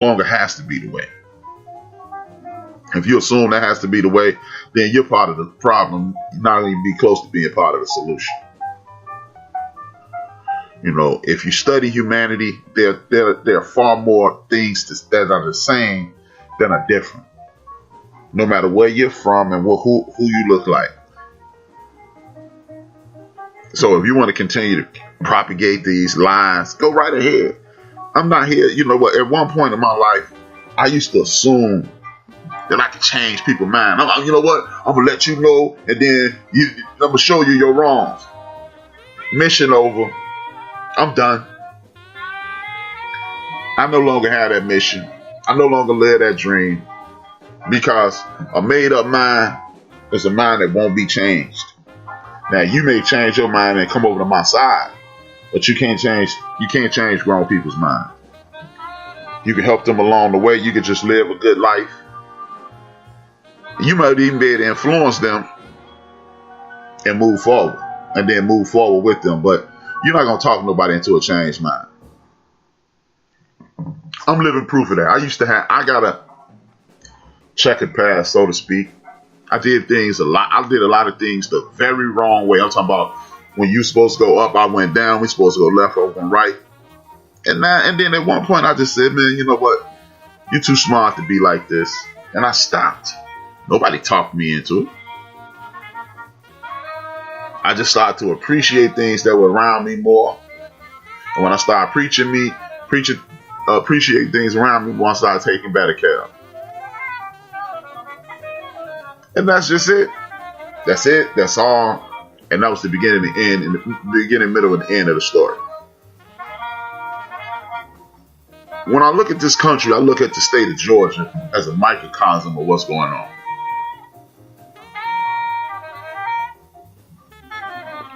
longer has to be the way. If you assume that has to be the way, then you're part of the problem, not even be close to being part of the solution. You know, if you study humanity, there are far more things that are the same than are different. No matter where you're from and who you look like. So if you want to continue to propagate these lies, go right ahead. I'm not here. You know what? At one point in my life, I used to assume that I could change people's mind. You know what? I'm going to let you know, and then I'm going to show you your wrongs. Mission over. I'm done. I no longer have that mission. I no longer live that dream, because a made up mind is a mind that won't be changed. Now, you may change your mind and come over to my side, but you can't change grown people's mind. You can help them along the way. You can just live a good life. You might even be able to influence them and move forward, and then move forward with them. But you're not going to talk nobody into a changed mind. I'm living proof of that. I got a checkered past, so to speak. I did things a lot. I did a lot of things the very wrong way. I'm talking about when you supposed to go up, I went down. We supposed to go left, over, and right. And then at one point I just said, man, you know what? You're too smart to be like this. And I stopped. Nobody talked me into it. I just started to appreciate things that were around me more. And when I started appreciate things around me more, I started taking better care of. And that's just it. That's it. That's all. And that was the beginning and the end, and the beginning, middle, and the end of the story. When I look at this country, I look at the state of Georgia as a microcosm of what's going on.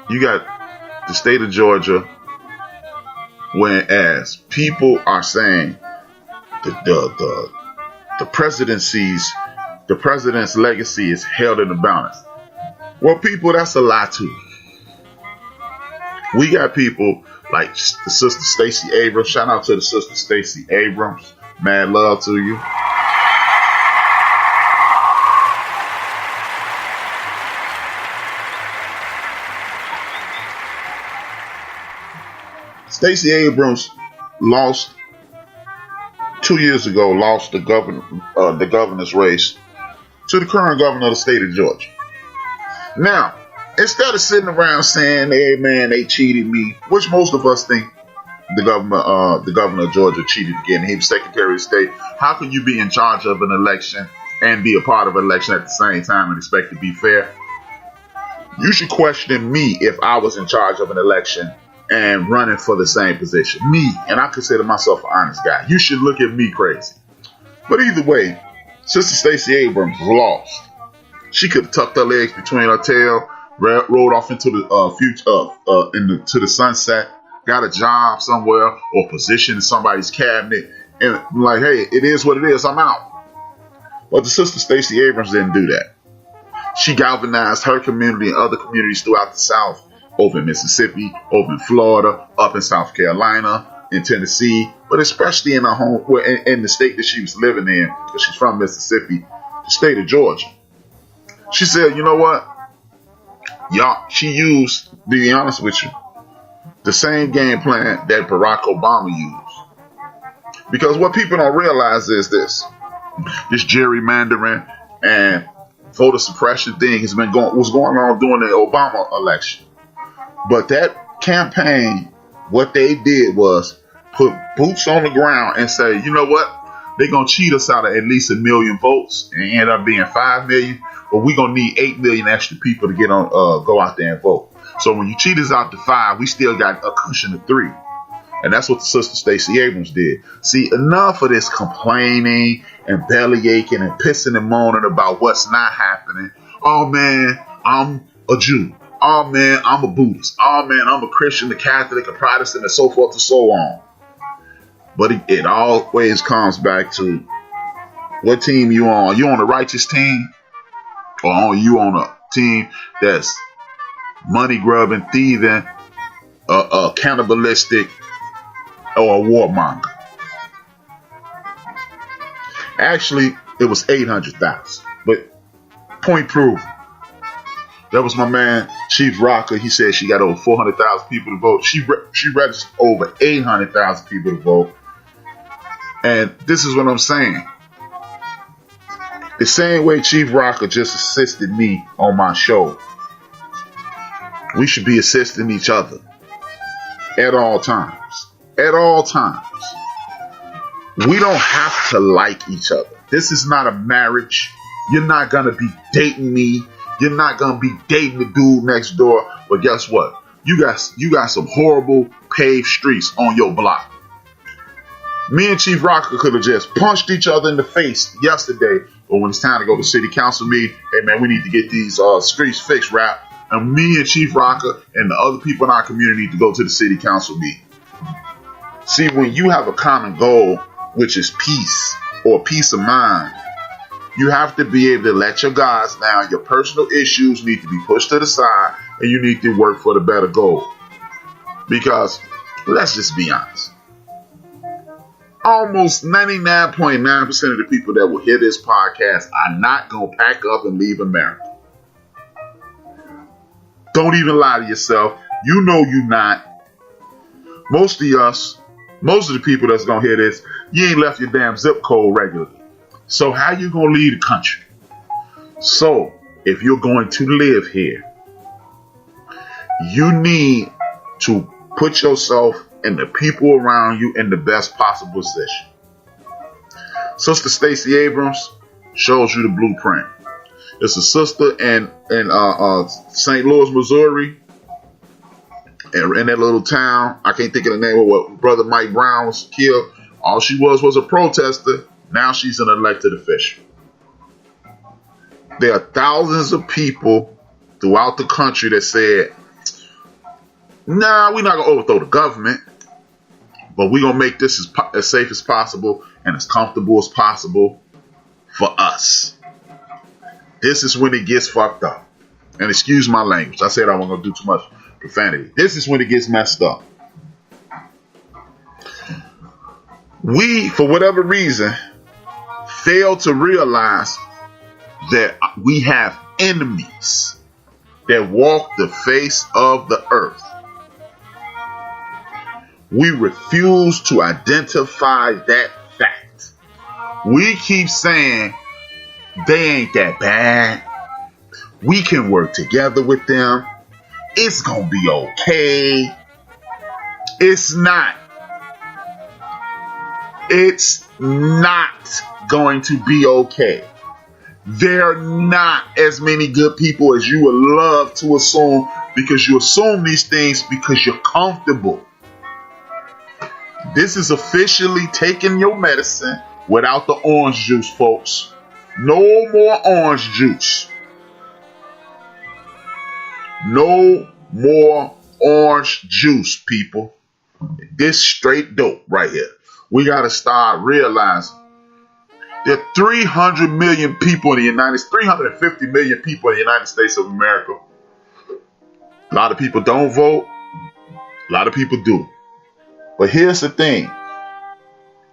You got the state of Georgia, whereas people are saying the president's legacy is held in the balance. Well, people, that's a lie too. We got people like the sister Stacey Abrams. Shout out to the sister Stacey Abrams. Mad love to you. Stacey Abrams lost 2 years ago. Lost the governor's race to the current governor of the state of Georgia. Now, instead of sitting around saying, "Hey man, they cheated me," which most of us think the governor of Georgia cheated again. He was Secretary of State. How can you be in charge of an election and be a part of an election at the same time and expect to be fair? You should question me if I was in charge of an election and running for the same position. Me, and I consider myself an honest guy. You should look at me crazy. But either way, Sister Stacey Abrams lost. She could have tucked her legs between her tail, rode off into the future, to the sunset, got a job somewhere or position in somebody's cabinet, and like, hey, it is what it is. I'm out. But the Sister Stacey Abrams didn't do that. She galvanized her community and other communities throughout the South, over in Mississippi, over in Florida, up in South Carolina, in Tennessee, but especially in her home, in the state that she was living in, because she's from Mississippi, the state of Georgia. She said, you know what? Y'all, she used, to be honest with you, the same game plan that Barack Obama used. Because what people don't realize is this gerrymandering and voter suppression thing was going on during the Obama election. But that campaign, what they did was put boots on the ground and say, you know what? They're going to cheat us out of at least 1 million votes and end up being 5 million. But we're going to need 8 million extra people to go out there and vote. So when you cheat us out to 5, we still got a cushion of 3. And that's what the Sister Stacey Abrams did. See, enough of this complaining and belly aching and pissing and moaning about what's not happening. Oh, man, I'm a Jew. Oh, man, I'm a Buddhist. Oh, man, I'm a Christian, a Catholic, a Protestant, and so forth and so on. But it always comes back to what team you on. You on a righteous team, or are you on a team that's money grubbing, thieving, cannibalistic, or a warmonger? Actually, it was 800,000. But point proven. That was my man, Chief Rocker. He said she got over 400,000 people to vote. She registered over 800,000 people to vote. And this is what I'm saying. The same way Chief Rocker just assisted me on my show, we should be assisting each other at all times. At all times. We don't have to like each other. This is not a marriage. You're not going to be dating me. You're not going to be dating the dude next door. But guess what? You got some horrible paved streets on your block. Me and Chief Rocker could have just punched each other in the face yesterday. But when it's time to go to city council meeting, hey man, we need to get these streets fixed, rap. And me and Chief Rocker and the other people in our community need to go to the city council meeting. See, when you have a common goal, which is peace or peace of mind, you have to be able to let your guards down. Your personal issues need to be pushed to the side, and you need to work for the better goal. Because, let's just be honest, almost 99.9% of the people that will hear this podcast are not going to pack up and leave America. Don't even lie to yourself. You know you're not. Most of the people that's going to hear this, you ain't left your damn zip code regularly. So how you going to leave the country? So if you're going to live here, you need to put yourself and the people around you in the best possible position. Sister Stacey Abrams shows you the blueprint. It's a sister in St. Louis, Missouri, in that little town. I can't think of the name of what Brother Mike Brown was killed. All she was a protester. Now she's an elected official. There are thousands of people throughout the country that said, nah, we're not going to overthrow the government, but we're going to make this as safe as possible and as comfortable as possible for us. This is when it gets fucked up. And excuse my language. I said I wasn't going to do too much profanity. This is when it gets messed up. We, for whatever reason, fail to realize that we have enemies that walk the face of the earth. We refuse to identify that fact. We keep saying they ain't that bad. We can work together with them. It's gonna be okay. It's not. It's not going to be okay. There are not as many good people as you would love to assume, because you assume these things because you're comfortable. This is officially taking your medicine without the orange juice, folks. No more orange juice. No more orange juice, people. This straight dope right here. We got to start realizing there are 300 million people in the United States, 350 million people in the United States of America. A lot of people don't vote. A lot of people do. But here's the thing.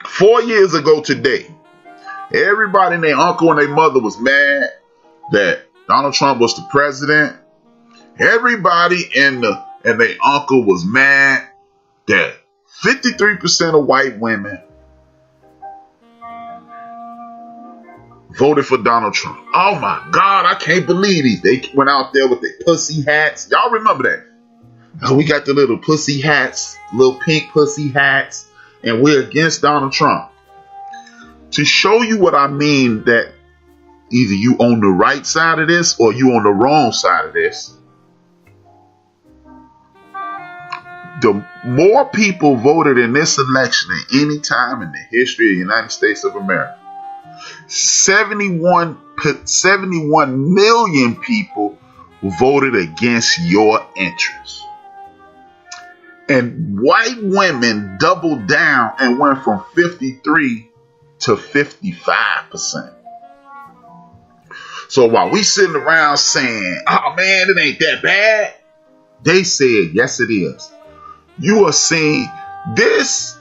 4 years ago today, everybody and their uncle and their mother was mad that Donald Trump was the president. Everybody and their uncle was mad that 53% of white women voted for Donald Trump. Oh my God, I can't believe these. They went out there with their pussy hats. Y'all remember that? Oh, we got the little pussy hats, little pink pussy hats, and we're against Donald Trump. To show you what I mean, that either you on the right side of this or you on the wrong side of this. The more people voted in this election than any time in the history of the United States of America. 71 million people voted against your interests. And white women doubled down and went from 53 to 55%. So while we sitting around saying, oh man, it ain't that bad, they said, yes it is. You are seeing this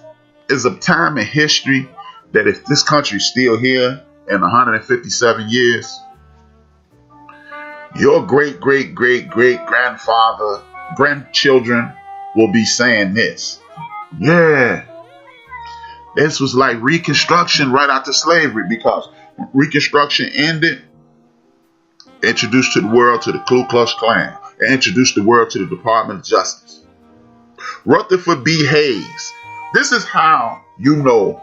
is a time in history that if this country's still here in 157 years, your great, great, great, great grandchildren will be saying this. Yeah, this was like Reconstruction right after slavery, because Reconstruction ended, introduced to the world to the Ku Klux Klan, and introduced the world to the Department of Justice. Rutherford B. Hayes. This is how you know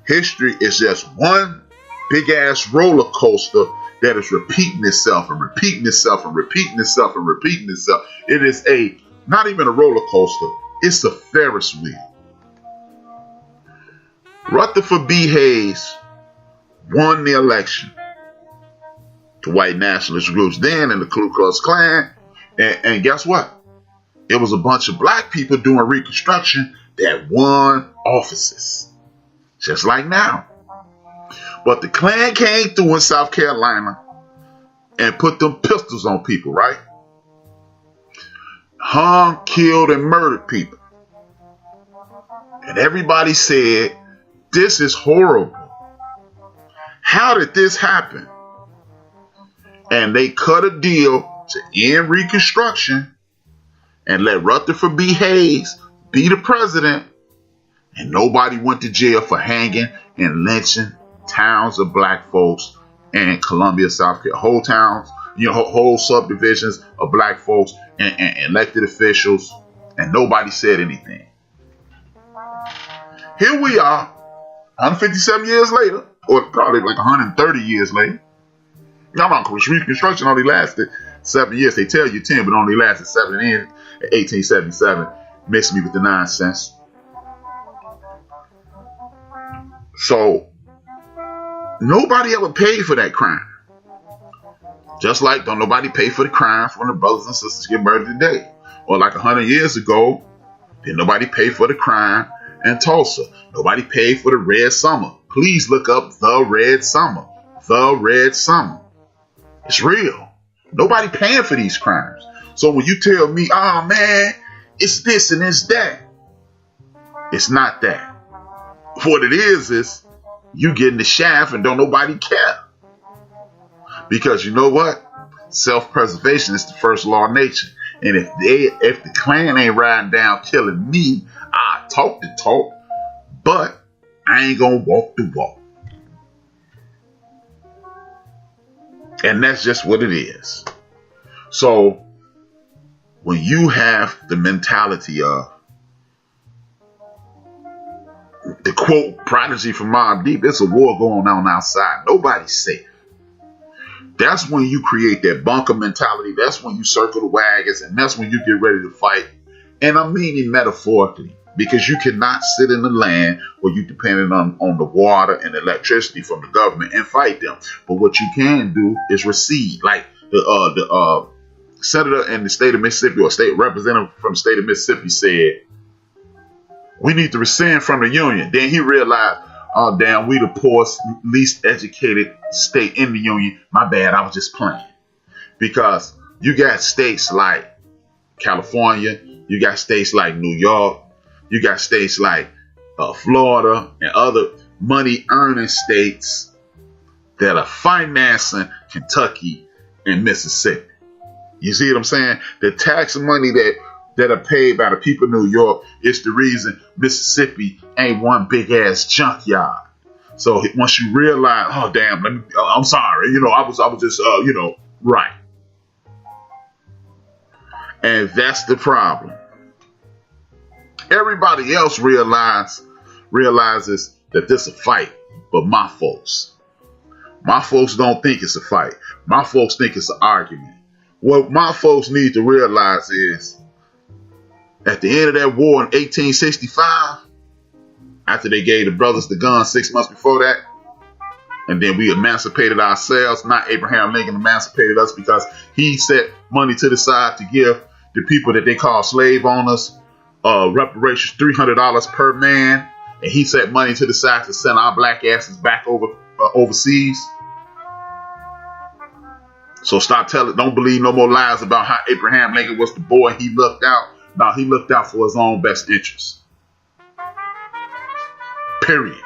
history is just one big ass roller coaster that is repeating itself and repeating itself and repeating itself and repeating itself. It is not even a roller coaster, it's a Ferris wheel. Rutherford B. Hayes won the election to white nationalist groups then in the Ku Klux Klan. And guess what? It was a bunch of black people doing Reconstruction that won offices. Just like now. But the Klan came through in South Carolina and put them pistols on people, right? Hung, killed, and murdered people. And everybody said, this is horrible. How did this happen? And they cut a deal to end Reconstruction and let Rutherford B. Hayes be the president, and nobody went to jail for hanging and lynching towns of black folks in Columbia, South Carolina. Whole towns, whole subdivisions of black folks and elected officials, and nobody said anything. Here we are, 157 years later, or probably like 130 years later. Reconstruction only lasted 7 years. They tell you 10, but only lasted 7 years. 1877. Miss me with the nonsense. So nobody ever paid for that crime. Just like don't nobody pay for the crimes when the brothers and sisters get murdered today. Or like 100 years ago, did nobody pay for the crime in Tulsa? Nobody paid for the Red Summer. Please look up the Red Summer. The Red Summer. It's real. Nobody paying for these crimes. So when you tell me, oh man, it's this and it's that, it's not that. What it is you getting the shaft and don't nobody care. Because you know what? Self-preservation is the first law of nature. And if the Klan ain't riding down killing me, I talk the talk, but I ain't gonna walk the walk. And that's just what it is. So when you have the mentality of the quote prodigy from Mobb Deep, it's a war going on outside. Nobody's safe. That's when you create that bunker mentality. That's when you circle the wagons, and that's when you get ready to fight. And I'm meaning metaphorically, because you cannot sit in the land where you dependent on the water and electricity from the government and fight them. But what you can do is recede. Like the senator in the state of Mississippi, or state representative from the state of Mississippi, said, we need to rescind from the union. Then he realized, oh damn, we the poorest, least educated state in the union. My bad, I was just playing. Because you got states like California, you got states like New York, you got states like Florida and other money earning states that are financing Kentucky and Mississippi. You see what I'm saying? The tax money that are paid by the people of New York is the reason Mississippi ain't one big ass junkyard. So once you realize, oh damn, I'm sorry, I was just right. And that's the problem. Everybody else realizes that this is a fight, but my folks don't think it's a fight. My folks think it's an argument. What my folks need to realize is, at the end of that war in 1865, after they gave the brothers the gun 6 months before that, and then we emancipated ourselves, not Abraham Lincoln emancipated us because he set money to the side to give the people that they call slave owners reparations, $300 per man, and he set money to the side to send our black asses back overseas. So don't believe no more lies about how Abraham Lincoln was the boy he looked out. No, he looked out for his own best interests. Period.